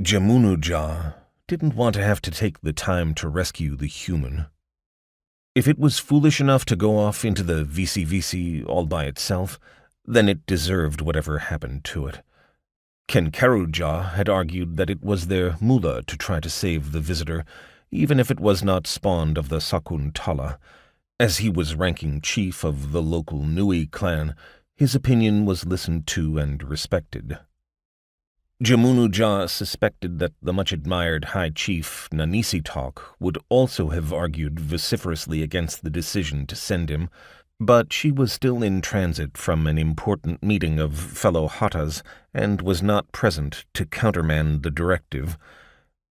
Jamunuja didn't want to have to take the time to rescue the human. If it was foolish enough to go off into the Viisiiviisii all by itself, then it deserved whatever happened to it. Kenkeruja had argued that it was their mullah to try to save the visitor, even if it was not spawned of the Sakuntala. As he was ranking chief of the local Nui clan, his opinion was listened to and respected. Jamunuja suspected that the much-admired High Chief Nanisitalk would also have argued vociferously against the decision to send him, but she was still in transit from an important meeting of fellow Hattas and was not present to countermand the directive.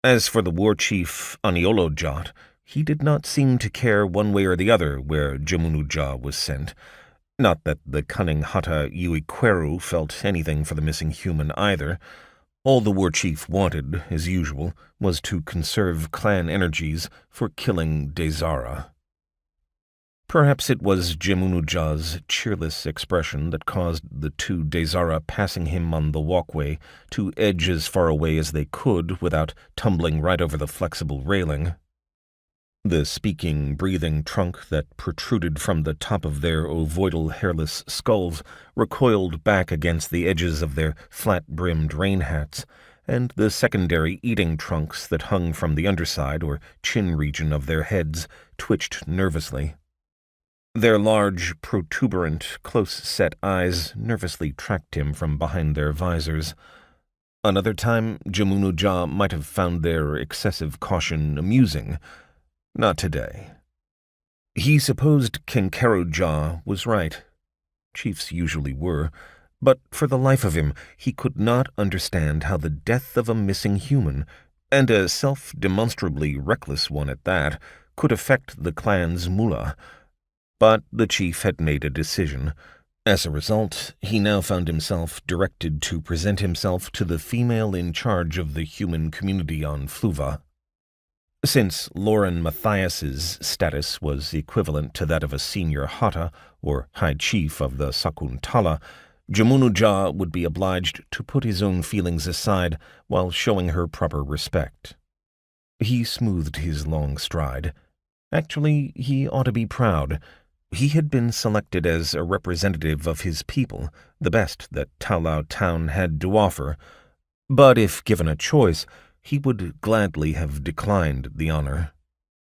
As for the war chief Aniolojat, he did not seem to care one way or the other where Jamunuja was sent. Not that the cunning Hatta Uikweru felt anything for the missing human either. All the war chief wanted, as usual, was to conserve clan energies for killing Deyzara. Perhaps it was Jamunuja's cheerless expression that caused the two Deyzara passing him on the walkway to edge as far away as they could without tumbling right over the flexible railing. The speaking, breathing trunk that protruded from the top of their ovoidal hairless skulls recoiled back against the edges of their flat-brimmed rain hats, and the secondary eating trunks that hung from the underside or chin region of their heads twitched nervously. Their large, protuberant, close-set eyes nervously tracked him from behind their visors. Another time, Jamunuja might have found their excessive caution amusing. Not today. He supposed Kenkeruja was right. Chiefs usually were, but for the life of him he could not understand how the death of a missing human, and a self-demonstrably reckless one at that, could affect the clan's mullah. But the chief had made a decision. As a result, he now found himself directed to present himself to the female in charge of the human community on Fluva. Since Lauren Matthias's status was equivalent to that of a senior Hatta, or high chief of the Sakuntala, Jamunuja would be obliged to put his own feelings aside while showing her proper respect. He smoothed his long stride. Actually, he ought to be proud. He had been selected as a representative of his people, the best that Taolao Town had to offer. But if given a choice, he would gladly have declined the honor.